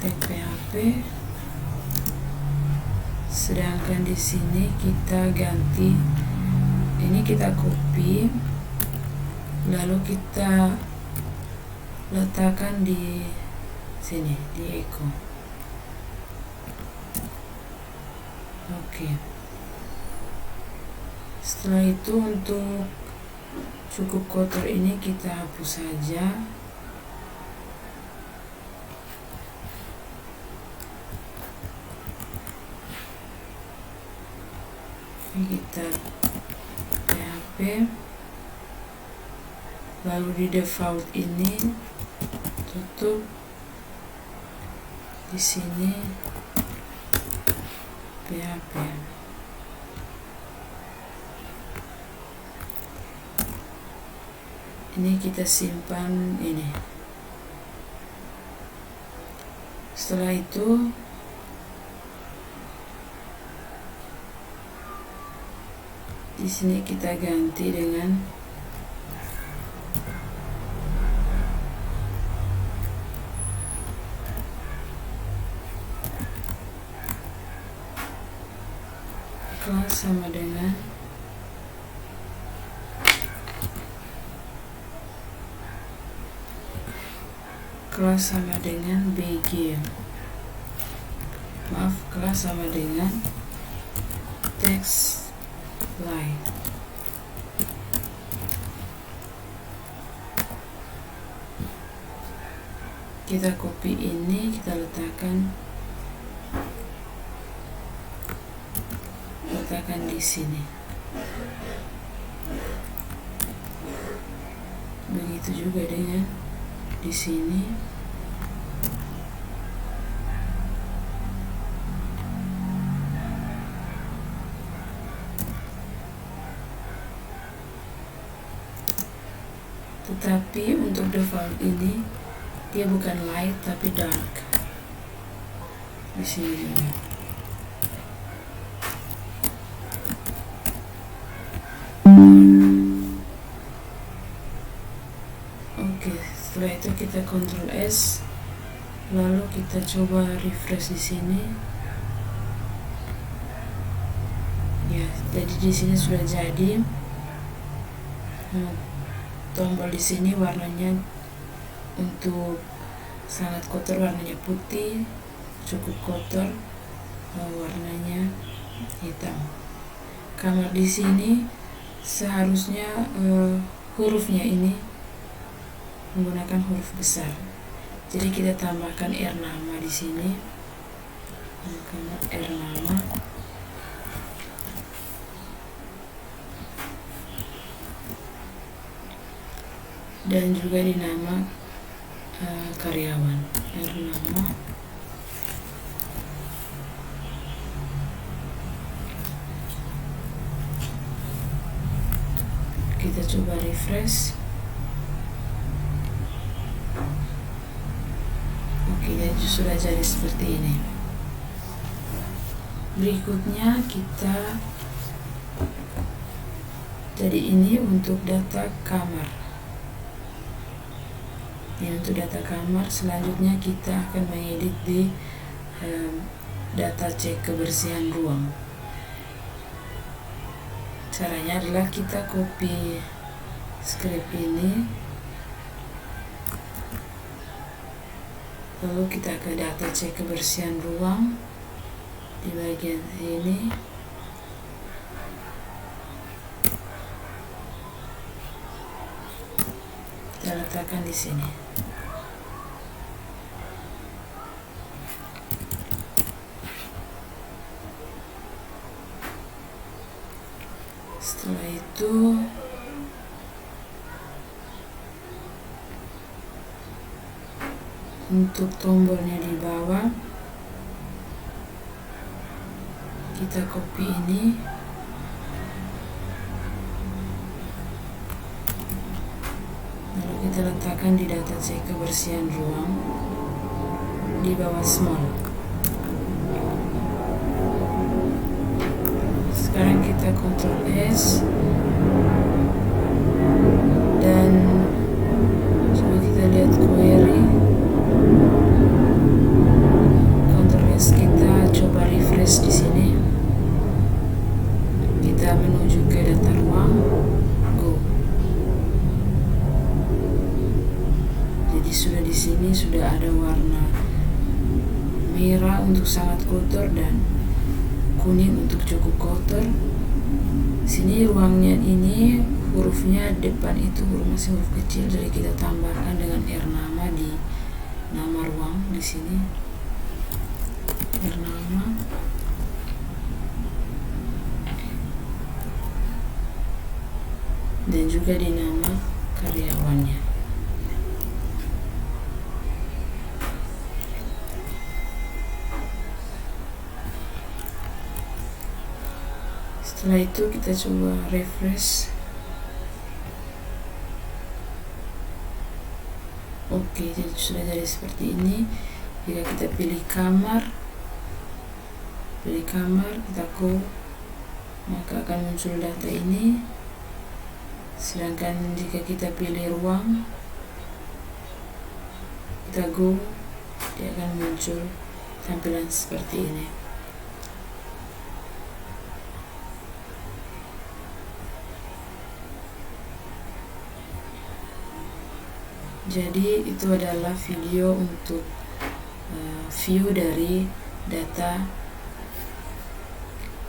tag PHP, sedangkan di sini kita ganti ini, kita copy lalu kita letakkan di sini di echo. Oke. Setelah itu untuk cukup kotor ini kita hapus saja. Kita PHP, lalu di default ini tutup, di sini PHP. Ini kita simpan ini. Setelah itu di sini kita ganti dengan kelas sama dengan kelas sama dengan BG. Maaf, kelas sama dengan text line. Kita copy ini, kita letakkan di sini. Begitu juga dengan di sini. Tetapi untuk default ini dia bukan light tapi dark. Di sini juga. Oke, setelah itu kita Ctrl S, lalu kita coba refresh di sini. Ya, jadi di sini sudah jadi. Tombol di sini warnanya untuk sangat kotor warnanya putih, cukup kotor warnanya hitam. Kamar di sini seharusnya hurufnya ini menggunakan huruf besar. Jadi kita tambahkan R nama di sini. Tambahkan R nama. Dan juga di nama karyawan, R nama. Kita coba refresh. Oke, sudah jadi seperti ini. Berikutnya kita, jadi ini untuk data kamar. Ini untuk data kamar. Selanjutnya kita akan mengedit di data cek kebersihan ruang. Caranya adalah kita copy script ini, lalu kita ke data cek kebersihan ruang di bagian ini. Kita letakkan di sini. Setelah itu untuk tombolnya di bawah kita copy ini, lalu kita letakkan di data cek kebersihan ruang di bawah small. Sekarang kita Ctrl S dan coba kita lihat query. Ctrl S, kita coba refresh di sini. Kita menuju ke data ruang, go. Jadi sudah di sini sudah ada warna merah untuk sangat kotor dan kuning untuk cukup kotor. Sini ruangnya ini hurufnya depan itu masih huruf kecil, jadi kita tambahkan dengan R nama di nama ruang di sini. R nama. Dan juga di nama karyawannya. Setelah itu kita coba refresh. Oke, jadi sudah jadi seperti ini. Jika kita pilih kamar, kita go, maka akan muncul data ini. Sedangkan jika kita pilih ruang, kita go, dia akan muncul tampilan seperti ini. Jadi itu adalah video untuk view dari data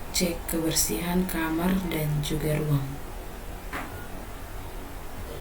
cek kebersihan kamar dan juga ruang.